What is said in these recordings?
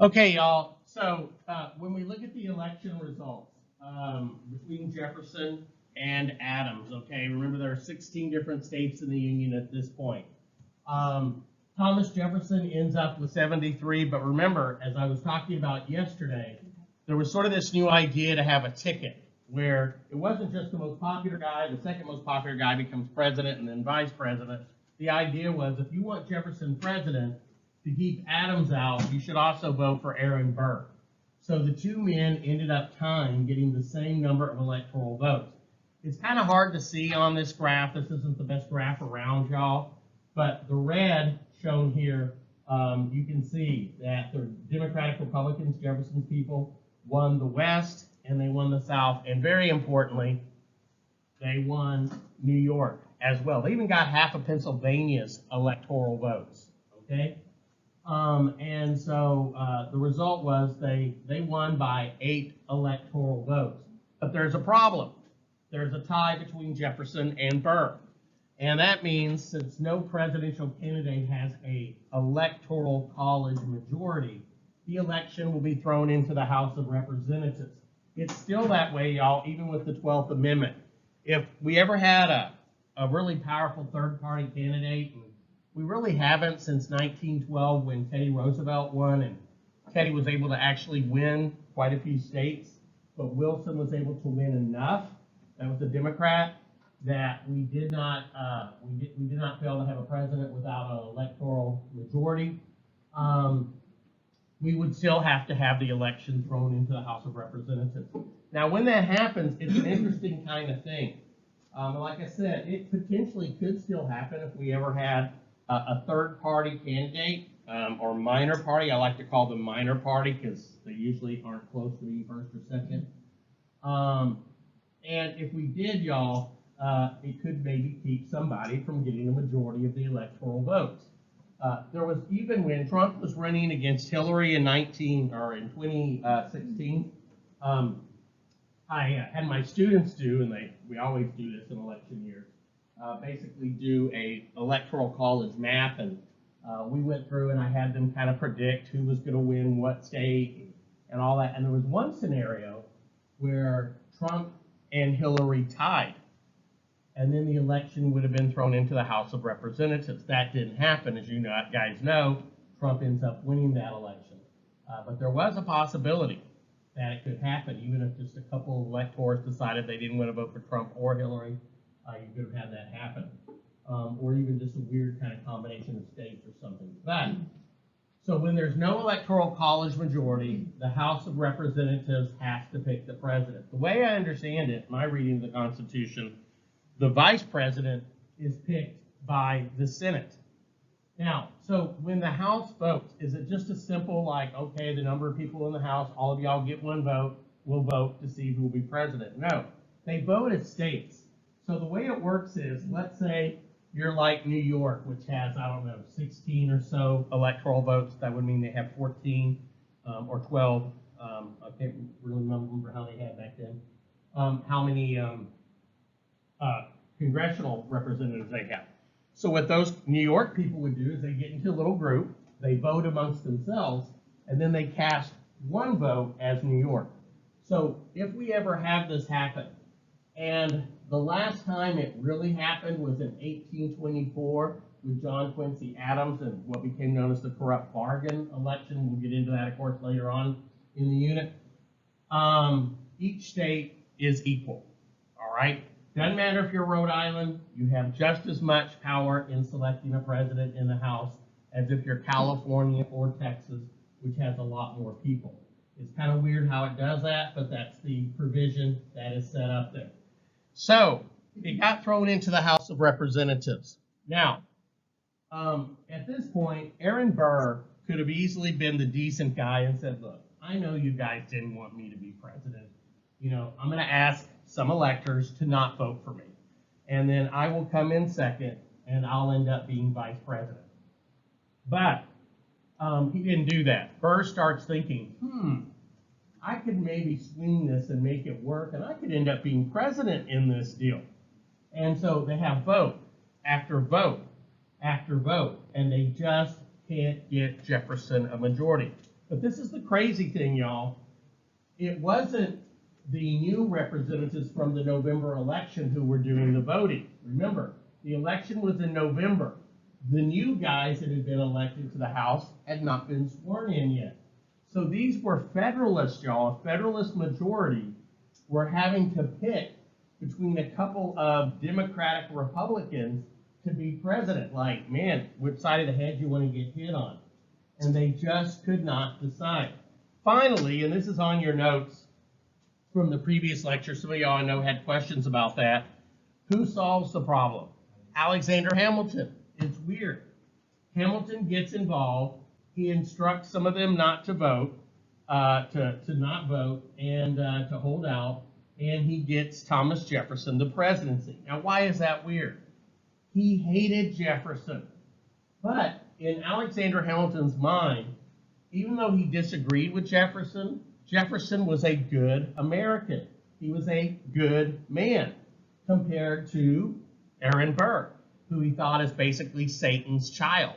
Okay, y'all. So when we look at the election results between Jefferson and Adams, okay, remember there are 16 different states in the Union at this point. Thomas Jefferson ends up with 73, but remember, as I was talking about yesterday, there was sort of this new idea to have a ticket where it wasn't just the most popular guy, the second most popular guy becomes president and then vice president. The idea was if you want Jefferson president, to keep Adams out, you should also vote for Aaron Burr. So the two men ended up tying, getting the same number of electoral votes. It's kind of hard to see on this graph. This isn't the best graph around, y'all. But the red shown here, you can see that the Democratic Republicans, Jefferson's people, won the West and they won the South. And very importantly, they won New York as well. They even got half of Pennsylvania's electoral votes, okay? And so the result was they won by 8 electoral votes. But there's a problem. There's a tie between Jefferson and Burr. And that means since no presidential candidate has an electoral college majority, the election will be thrown into the House of Representatives. It's still that way, y'all, even with the 12th Amendment. If we ever had a really powerful third-party candidate, and we really haven't since 1912 when Teddy Roosevelt won, and Teddy was able to actually win quite a few states, but Wilson was able to win enough, that was a Democrat, that we did not fail to have a president without an electoral majority. We would still have to have the election thrown into the House of Representatives. Now, when that happens, it's an interesting kind of thing. Like I said, it potentially could still happen if we ever had a third-party candidate or minor party. I like to call them minor party because they usually aren't close to being first or second. And if we did, y'all, it could maybe keep somebody from getting a majority of the electoral votes. There was even when Trump was running against Hillary in 2016. I had my students do, and we always do this in election years, basically do a electoral college map, and we went through and I had them kind of predict who was going to win what state and all that. And there was one scenario where Trump and Hillary tied, and then the election would have been thrown into the House of Representatives. That didn't happen, as you guys know. Trump ends up winning that election. But there was a possibility that it could happen, even if just a couple of electors decided they didn't want to vote for Trump or Hillary. You could have had that happen. Or even just a weird kind of combination of states or something like that. So when there's no electoral college majority, the House of Representatives has to pick the president. The way I understand it, my reading of the Constitution, the vice president is picked by the Senate. Now, so when the House votes, is it just a simple like, okay, the number of people in the House, all of y'all get one vote, we'll vote to see who will be president? No, they vote as states. So the way it works is, let's say you're like New York, which has, I don't know, 16 or so electoral votes. That would mean they have 14 or 12. I can't really remember how they had back then. How many congressional representatives they have. So what those New York people would do is they get into a little group, they vote amongst themselves, and then they cast one vote as New York. So if we ever have this happen, and the last time it really happened was in 1824 with John Quincy Adams and what became known as the corrupt bargain election. We'll get into that, of course, later on in the unit. Each state is equal, all right? Doesn't matter if you're Rhode Island, you have just as much power in selecting a president in the House as if you're California or Texas, which has a lot more people. It's kind of weird how it does that, but that's the provision that is set up there. So it got thrown into the House of Representatives. Now, at this point, Aaron Burr could have easily been the decent guy and said, look, I know you guys didn't want me to be president. You know, I'm going to ask some electors to not vote for me. And then I will come in second, and I'll end up being vice president. But he didn't do that. Burr starts thinking, I could maybe swing this and make it work, and I could end up being president in this deal. And so they have vote after vote after vote, and they just can't get Jefferson a majority. But this is the crazy thing, y'all. It wasn't the new representatives from the November election who were doing the voting. Remember, the election was in November. The new guys that had been elected to the House had not been sworn in yet. So these were Federalists, y'all. A Federalist majority were having to pick between a couple of Democratic Republicans to be president. Like, man, which side of the head you want to get hit on? And they just could not decide. Finally, and this is on your notes from the previous lecture, some of y'all I know had questions about that. Who solves the problem? Alexander Hamilton. It's weird. Hamilton gets involved. He instructs some of them not to vote, to not vote, and to hold out. And he gets Thomas Jefferson the presidency. Now, why is that weird? He hated Jefferson. But in Alexander Hamilton's mind, even though he disagreed with Jefferson, Jefferson was a good American. He was a good man compared to Aaron Burr, who he thought is basically Satan's child,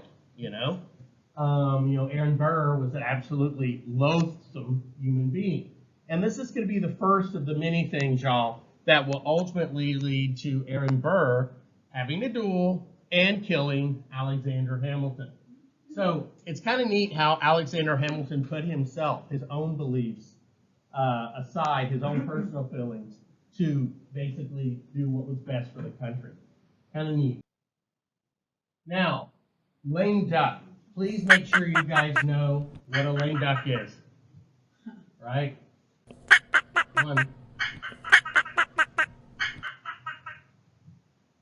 Aaron Burr was an absolutely loathsome human being. And this is going to be the first of the many things, y'all, that will ultimately lead to Aaron Burr having a duel and killing Alexander Hamilton. So it's kind of neat how Alexander Hamilton put himself, his own beliefs aside, his own personal feelings, to basically do what was best for the country. Kind of neat. Now, lame duck. Please make sure you guys know what a lame duck is. Right? Come on.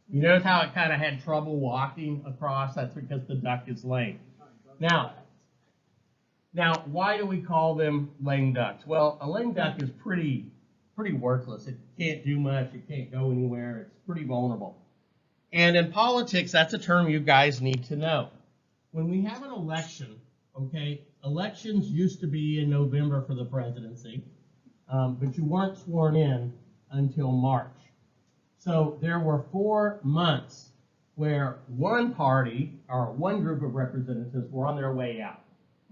You notice how it kind of had trouble walking across? That's because the duck is lame. Now, why do we call them lame ducks? Well, a lame duck is pretty worthless. It can't do much. It can't go anywhere. It's pretty vulnerable. And in politics, that's a term you guys need to know. When we have an election, okay, elections used to be in November for the presidency, but you weren't sworn in until March. So there were 4 months where one party or one group of representatives were on their way out,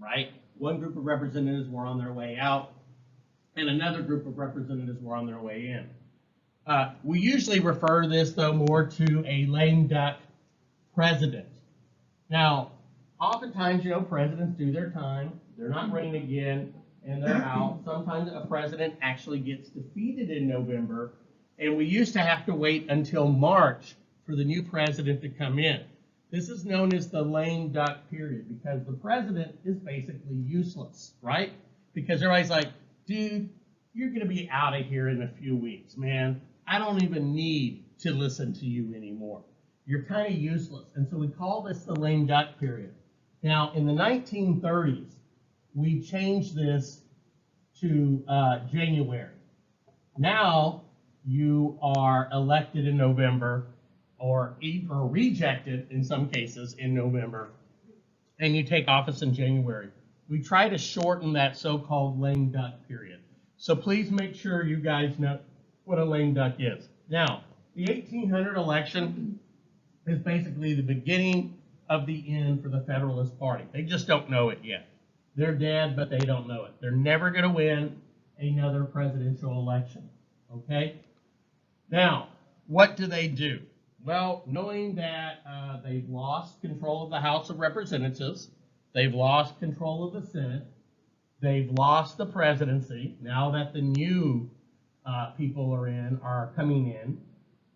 right? One group of representatives were on their way out, and another group of representatives were on their way in. We usually refer to this, though, more to a lame duck president. Now, oftentimes, presidents do their time. They're not running again, and they're out. Sometimes a president actually gets defeated in November, and we used to have to wait until March for the new president to come in. This is known as the lame duck period because the president is basically useless, right? Because everybody's like, dude, you're going to be out of here in a few weeks, man. I don't even need to listen to you anymore. You're kind of useless. And so we call this the lame duck period. Now, in the 1930s, we changed this to January. Now, you are elected in November or rejected in some cases in November, and you take office in January. We try to shorten that so-called lame duck period. So please make sure you guys know what a lame duck is. Now, the 1800 election is basically the beginning of the end for the Federalist Party. They just don't know it yet. They're dead, but they don't know it. They're never going to win another presidential election. Okay? Now, what do? Well, knowing that they've lost control of the House of Representatives, they've lost control of the Senate, they've lost the presidency, now that the new people are coming in,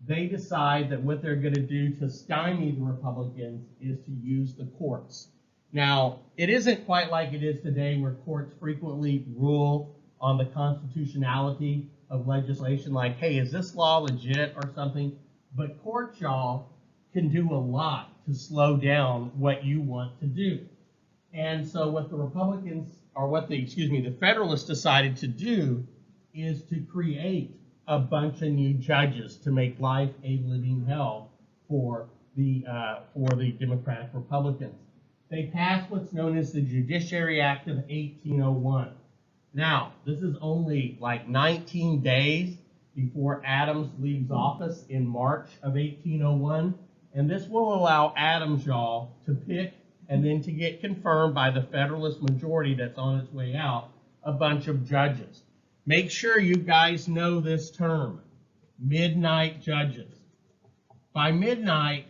they decide that what they're going to do to stymie the Republicans is to use the courts. Now, it isn't quite like it is today where courts frequently rule on the constitutionality of legislation, like, hey, is this law legit or something? But courts, y'all, can do a lot to slow down what you want to do. And so what the the Federalists decided to do is to create a bunch of new judges to make life a living hell for the Democratic Republicans. They passed what's known as the Judiciary Act of 1801. Now, this is only like 19 days before Adams leaves office in March of 1801, and this will allow Adams, y'all, to pick and then to get confirmed by the Federalist majority that's on its way out, a bunch of judges. Make sure you guys know this term, midnight judges. By midnight,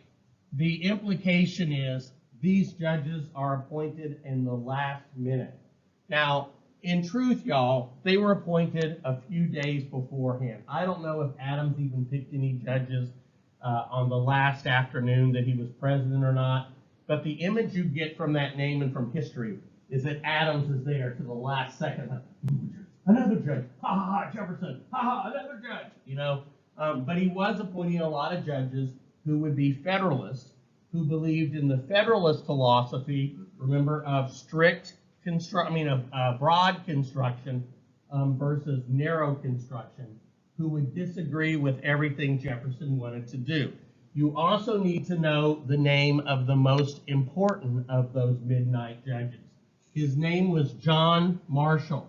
the implication is these judges are appointed in the last minute. Now, in truth, y'all, they were appointed a few days beforehand. I don't know if Adams even picked any judges on the last afternoon that he was president or not, but the image you get from that name and from history is that Adams is there to the last second. Another judge, ha ha ha, Jefferson, ha ha, another judge, you know. But he was appointing a lot of judges who would be Federalists, who believed in the Federalist philosophy, remember, of broad construction versus narrow construction, who would disagree with everything Jefferson wanted to do. You also need to know the name of the most important of those midnight judges. His name was John Marshall,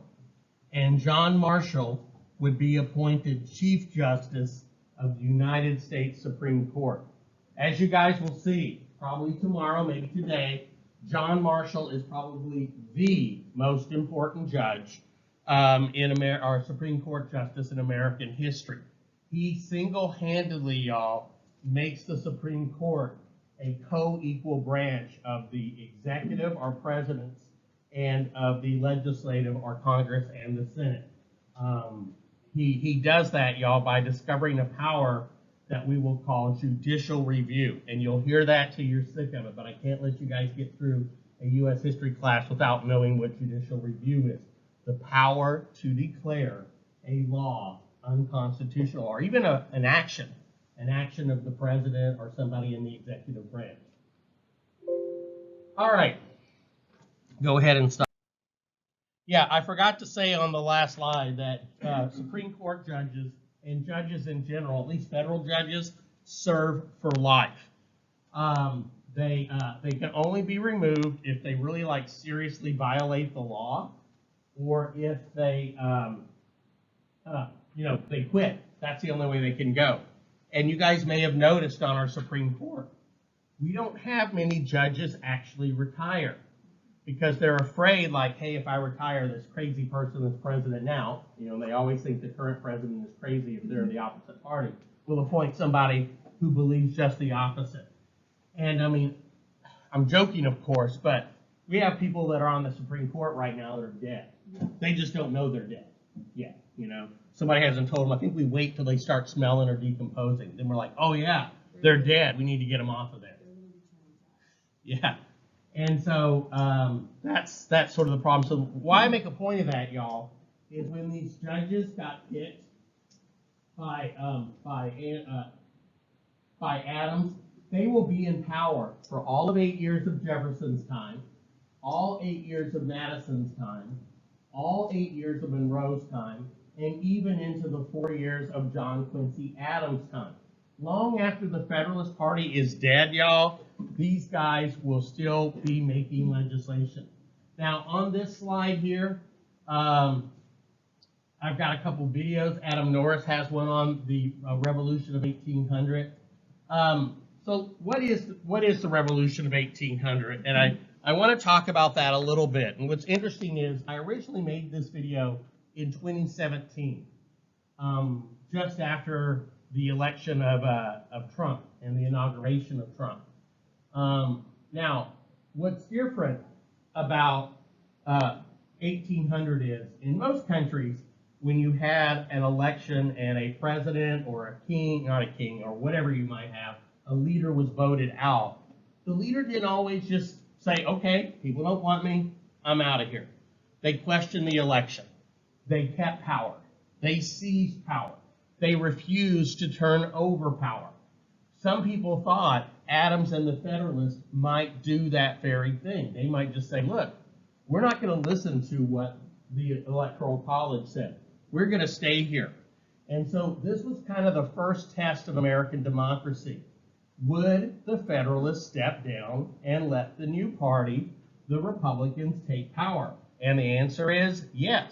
and John Marshall would be appointed Chief Justice of the United States Supreme Court. As you guys will see, probably tomorrow, maybe today, John Marshall is probably the most important judge our Supreme Court justice in American history. He single-handedly, y'all, makes the Supreme Court a co-equal branch of the executive, our presidents, and of the legislative, our Congress and the Senate. He does that, y'all, by discovering a power that we will call judicial review. And you'll hear that till you're sick of it, but I can't let you guys get through a U.S. history class without knowing what judicial review is. The power to declare a law unconstitutional, or even an action of the president or somebody in the executive branch. All right, go ahead and stop. Yeah, I forgot to say on the last slide that Supreme Court judges and judges in general, at least federal judges, serve for life. They can only be removed if they really seriously violate the law, or if they they quit. That's the only way they can go. And you guys may have noticed on our Supreme Court, we don't have many judges actually retire, because they're afraid, hey, if I retire, this crazy person that's president now, they always think the current president is crazy if they're the opposite party, will appoint somebody who believes just the opposite. And I mean, I'm joking, of course, but we have people that are on the Supreme Court right now that are dead. They just don't know they're dead yet, Somebody hasn't told them. I think we wait till they start smelling or decomposing. Then we're like, oh yeah, they're dead. We need to get them off of there. Yeah. And so that's sort of the problem. So why I make a point of that, y'all, is when these judges got picked by Adams, they will be in power for all of 8 years of Jefferson's time, all 8 years of Madison's time, all 8 years of Monroe's time, and even into the 4 years of John Quincy Adams' time. Long after the Federalist Party is dead, y'all, these guys will still be making legislation. Now, on this slide here, I've got a couple videos. Adam Norris has one on the Revolution of 1800. So what is the Revolution of 1800? And I want to talk about that a little bit. And what's interesting is I originally made this video in 2017, just after the election of Trump and the inauguration of Trump. Now, what's different about 1800 is, in most countries, when you had an election and a president or a king, not a king, or whatever you might have, a leader was voted out, the leader didn't always just say, okay, people don't want me, I'm out of here. They questioned the election. They kept power. They seized power. They refused to turn over power. Some people thought Adams and the Federalists might do that very thing. They might just say, look, we're not going to listen to what the Electoral College said. We're going to stay here. And so this was kind of the first test of American democracy. Would the Federalists step down and let the new party, the Republicans, take power? And the answer is yes.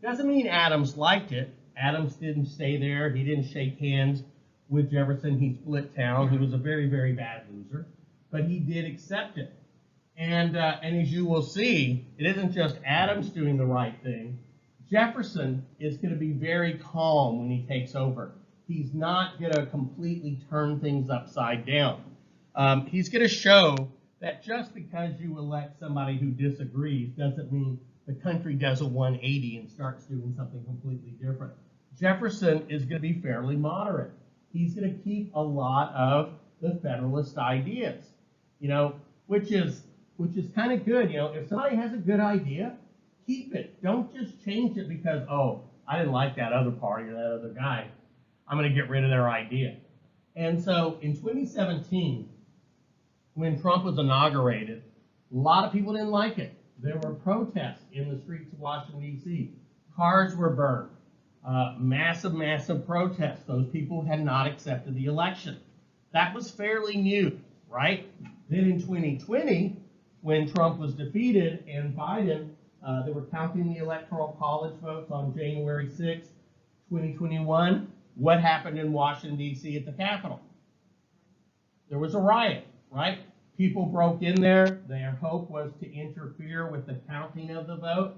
Doesn't mean Adams liked it. Adams didn't stay there. He didn't shake hands with Jefferson. He split town. He was a very, very bad loser. But he did accept it. And as you will see, it isn't just Adams doing the right thing. Jefferson is going to be very calm when he takes over. He's not going to completely turn things upside down. He's going to show that just because you elect somebody who disagrees doesn't mean the country does a 180 and starts doing something completely different. Jefferson is going to be fairly moderate. He's going to keep a lot of the Federalist ideas, which is kind of good. If somebody has a good idea, keep it. Don't just change it because, oh, I didn't like that other party or that other guy. I'm going to get rid of their idea. And so in 2017, when Trump was inaugurated, a lot of people didn't like it. There were protests in the streets of Washington, D.C. Cars were burned. Massive protests. Those people had not accepted the election. That was fairly new, right? Then in 2020, when Trump was defeated and Biden, they were counting the Electoral College votes on January 6, 2021. What happened in Washington, D.C. at the Capitol? There was a riot, right? People broke in there. Their hope was to interfere with the counting of the vote.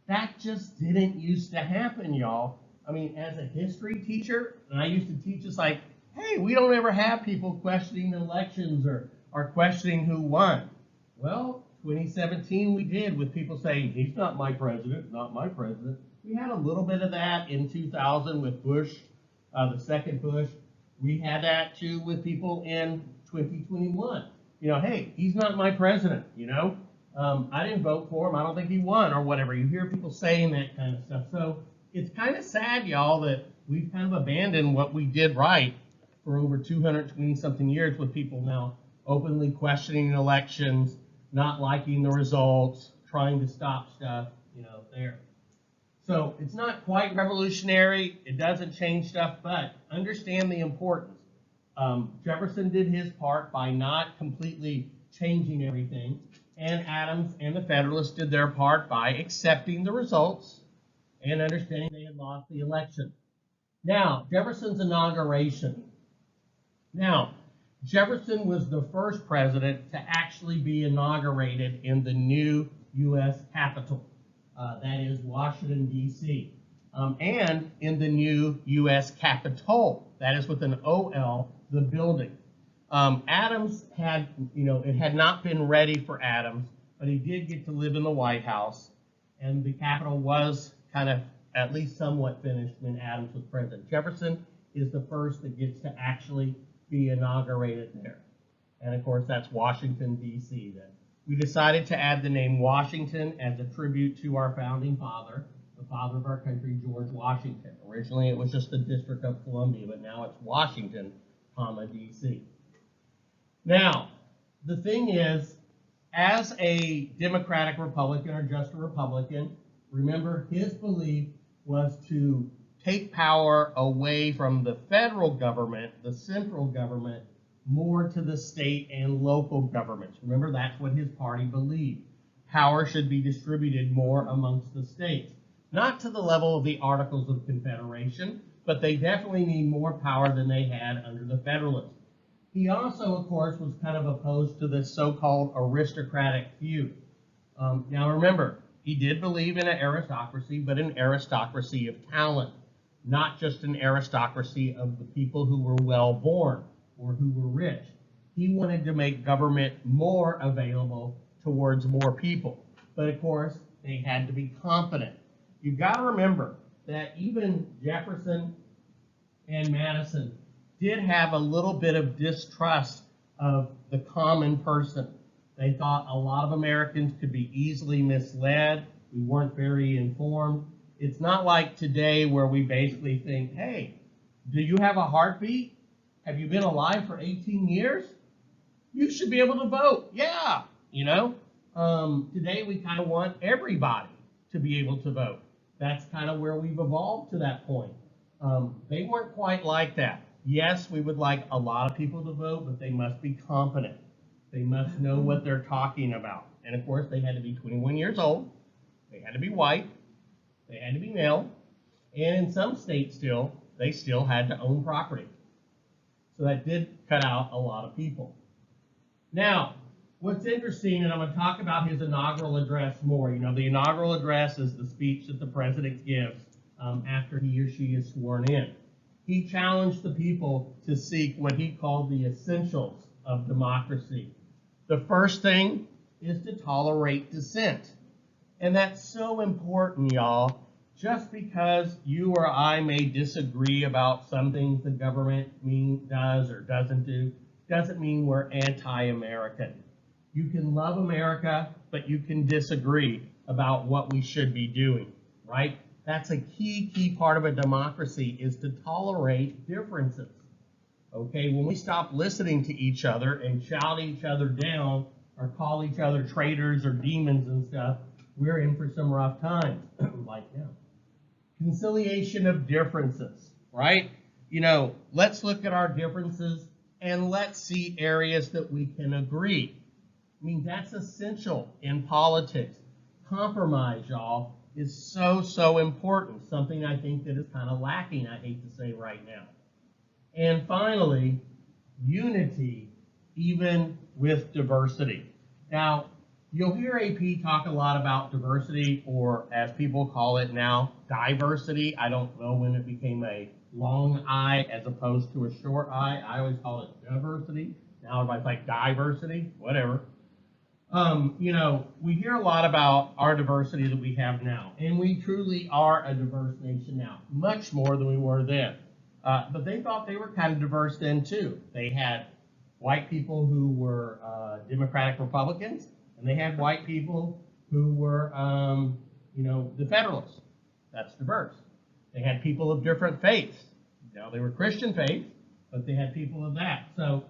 That just didn't used to happen, y'all. I mean, as a history teacher, and I used to teach us like, hey, we don't ever have people questioning elections or questioning who won. Well, 2017 we did, with people saying, he's not my president, not my president. We had a little bit of that in 2000 with Bush, the second Bush. We had that too with people in 2021. Hey, he's not my president, I didn't vote for him. I don't think he won or whatever. You hear people saying that kind of stuff. So it's kind of sad, y'all, that we've kind of abandoned what we did right for over 220-something years, with people now openly questioning elections, not liking the results, trying to stop stuff, there. So it's not quite revolutionary. It doesn't change stuff, but understand the importance. Jefferson did his part by not completely changing everything, and Adams and the Federalists did their part by accepting the results and understanding they had lost the election. Now, Jefferson's inauguration. Now, Jefferson was the first president to actually be inaugurated in the new U.S. Capitol, that is Washington, D.C., and in the new U.S. Capitol, that is with an O-L, the building. Adams had, it had not been ready for Adams, but he did get to live in the White House, and the Capitol was kind of at least somewhat finished when Adams was president. Jefferson is the first that gets to actually be inaugurated there. And of course, that's Washington, D.C. Then we decided to add the name Washington as a tribute to our founding father, the father of our country, George Washington. Originally, it was just the District of Columbia, but now it's Washington, D.C. Now, the thing is, as a Democratic Republican or just a Republican, remember his belief was to take power away from the federal government, the central government, more to the state and local governments. Remember, that's what his party believed. Power should be distributed more amongst the states. Not to the level of the Articles of Confederation, but they definitely need more power than they had under the Federalists. He also, of course, was kind of opposed to this so-called aristocratic feud. Now remember, he did believe in an aristocracy, but an aristocracy of talent, not just an aristocracy of the people who were well-born or who were rich. He wanted to make government more available towards more people. But of course, they had to be competent. You've got to remember that even Jefferson and Madison did have a little bit of distrust of the common person. They thought a lot of Americans could be easily misled. We weren't very informed. It's not like today where we basically think, hey, do you have a heartbeat? Have you been alive for 18 years? You should be able to vote. Yeah, today we kind of want everybody to be able to vote. That's kind of where we've evolved to that point. They weren't quite like that. Yes, we would like a lot of people to vote, but they must be competent. They must know what they're talking about. And of course, they had to be 21 years old. They had to be white. They had to be male. And in some states they still had to own property. So that did cut out a lot of people. Now, what's interesting, and I'm going to talk about his inaugural address more. You know, the inaugural address is the speech that the president gives after he or she is sworn in. He challenged the people to seek what he called the essentials of democracy. The first thing is to tolerate dissent. And that's so important, y'all. Just because you or I may disagree about some things the government does or doesn't do, doesn't mean we're anti-American. You can love America, but you can disagree about what we should be doing, right? That's a key part of a democracy, is to tolerate differences. Okay, when we stop listening to each other and shout each other down or call each other traitors or demons and stuff, we're in for some rough times, like now. Conciliation of differences, right? You know, let's look at our differences and let's see areas that we can agree. I mean, that's essential in politics. Compromise, y'all, is so important. Something I think that is kind of lacking, I hate to say right now. And finally, unity, even with diversity. Now, you'll hear AP talk a lot about diversity, or as people call it now, diversity. I don't know when it became a long I as opposed to a short I. I always call it diversity. Now everybody's like diversity, whatever. You know, we hear a lot about our diversity that we have now, and we truly are a diverse nation now, much more than we were then. But they thought they were kind of diverse then too. They had white people who were Democratic Republicans, and they had white people who were, you know, the Federalists. That's diverse. They had people of different faiths. Now, they were Christian faith, but they had people of that. So,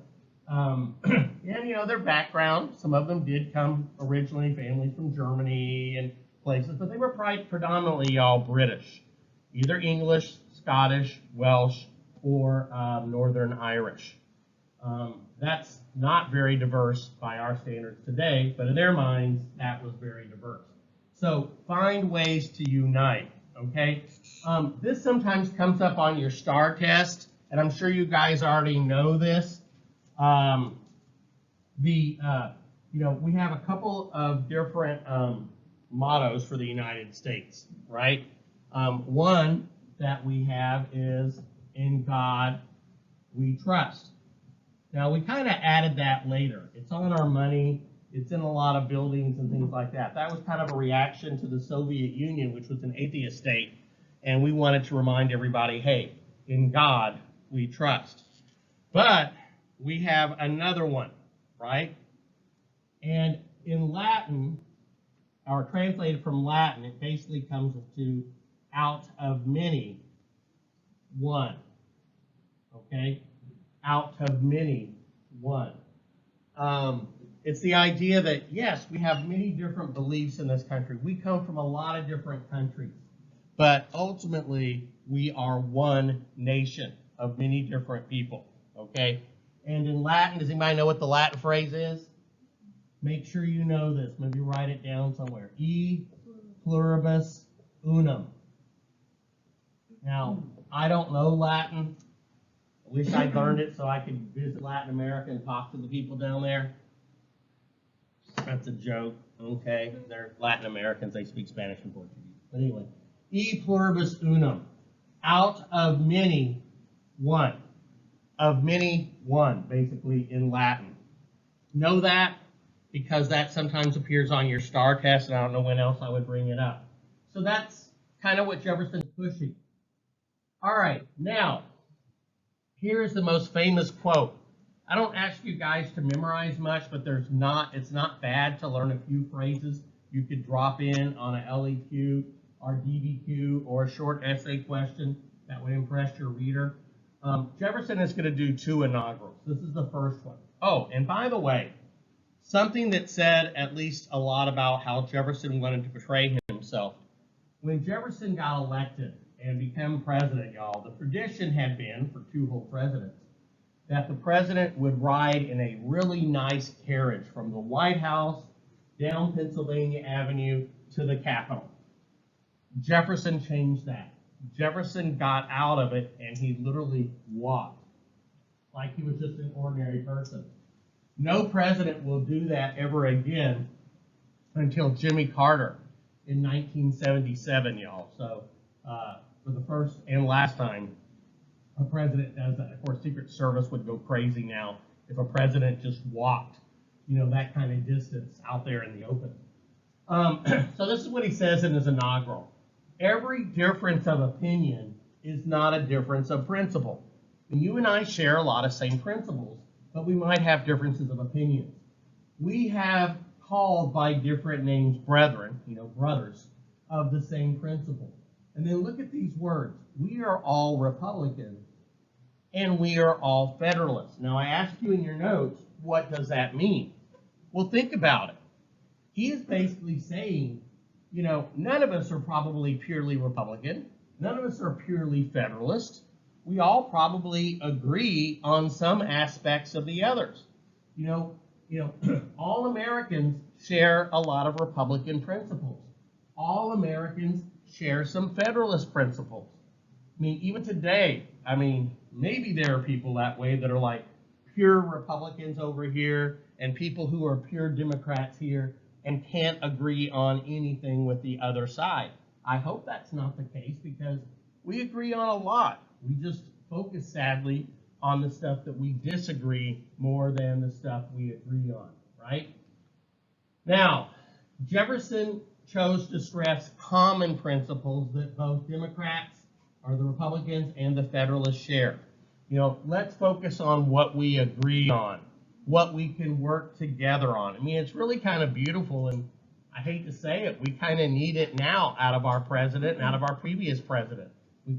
and, you know, their background, some of them did come originally, families from Germany and places, but they were predominantly all British, either English, Scottish, Welsh, or Northern Irish. That's not very diverse by our standards today, but in their minds, that was very diverse. So find ways to unite, okay? This sometimes comes up on your STAR test, and I'm sure you guys already know this. You know, we have a couple of different mottos for the United States, right? One that we have is, "In God we trust." Now, we kind of added that later. It's on our money. It's in a lot of buildings and things like that. That was kind of a reaction to the Soviet Union, which was an atheist state. And we wanted to remind everybody, hey, in God we trust. But we have another one, right? And in Latin, or translated from Latin, it basically comes to out of many, one. Okay? Out of many, one. It's the idea that, yes, we have many different beliefs in this country. We come from a lot of different countries. But ultimately, we are one nation of many different people. Okay? And in Latin, does anybody know what the Latin phrase is? Make sure you know this. Maybe write it down somewhere. E pluribus unum. Now, I don't know Latin. I wish I'd learned it so I could visit Latin America and talk to the people down there. That's a joke, okay? They're Latin Americans. They speak Spanish and Portuguese. But anyway, e pluribus unum. Out of many, one. Of many, one, basically, in Latin. Know that because that sometimes appears on your STAR test, and I don't know when else I would bring it up. So that's kind of what Jefferson's pushing. All right, now, here is the most famous quote. I don't ask you guys to memorize much, but it's not bad to learn a few phrases you could drop in on a LEQ or DBQ or a short essay question that would impress your reader. Jefferson is going to do two inaugurals. This is the first one. Oh, and by the way, something that said at least a lot about how Jefferson wanted to portray himself. When Jefferson got elected and became president, y'all, the tradition had been, for two whole presidents, that the president would ride in a really nice carriage from the White House down Pennsylvania Avenue to the Capitol. Jefferson changed that. Jefferson got out of it and he literally walked like he was just an ordinary person. No president will do that ever again until Jimmy Carter in 1977, y'all. So for the first and last time a president does that. Of course, Secret Service would go crazy now if a president just walked, that kind of distance out there in the open. So this is what he says in his inaugural. Every difference of opinion is not a difference of principle. And you and I share a lot of same principles, but we might have differences of opinions. We have called by different names brethren, brothers, of the same principle. And then look at these words. We are all Republicans, and we are all Federalists. Now, I asked you in your notes, what does that mean? Well, think about it. He is basically saying, none of us are probably purely Republican. None of us are purely Federalist. We all probably agree on some aspects of the others. All Americans share a lot of Republican principles. All Americans share some Federalist principles. Even today, maybe there are people that way that are like pure Republicans over here and people who are pure Democrats here and can't agree on anything with the other side. I hope that's not the case because we agree on a lot. We just focus, sadly, on the stuff that we disagree more than the stuff we agree on, right? Now, Jefferson chose to stress common principles that both Democrats, or the Republicans, and the Federalists share. Let's focus on what we agree on, what we can work together on. It's really kind of beautiful, and I hate to say it, we kind of need it now out of our president and out of our previous president. We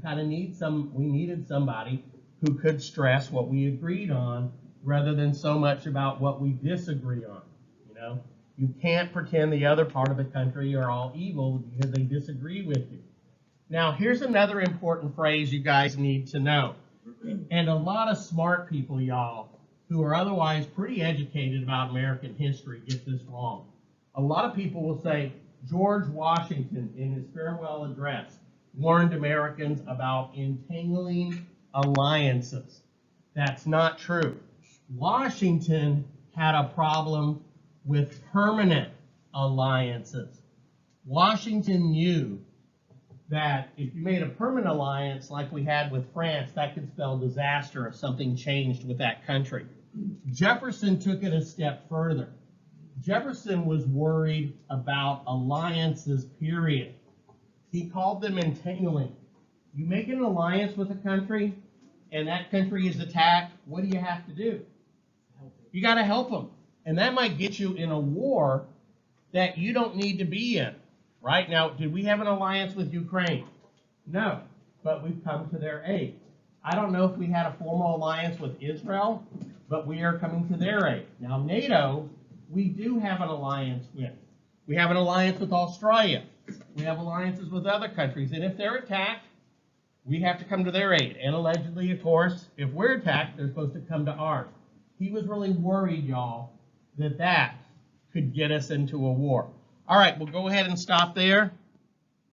needed somebody who could stress what we agreed on rather than so much about what we disagree on. You can't pretend the other part of the country are all evil because they disagree with you. Now, here's another important phrase you guys need to know. And a lot of smart people, y'all, who are otherwise pretty educated about American history get this wrong. A lot of people will say George Washington, in his farewell address, warned Americans about entangling alliances. That's not true. Washington had a problem with permanent alliances. Washington knew that if you made a permanent alliance like we had with France, that could spell disaster if something changed with that country. Jefferson took it a step further. Jefferson was worried about alliances, period. He called them entangling. You make an alliance with a country, and that country is attacked, what do you have to do? You got to help them. And that might get you in a war that you don't need to be in. Right? Now, did we have an alliance with Ukraine? No, but we've come to their aid. I don't know if we had a formal alliance with Israel, but we are coming to their aid. Now, NATO, we do have an alliance with. We have an alliance with Australia. We have alliances with other countries. And if they're attacked, we have to come to their aid. And allegedly, of course, if we're attacked, they're supposed to come to ours. He was really worried, y'all, that could get us into a war. All right, we'll go ahead and stop there.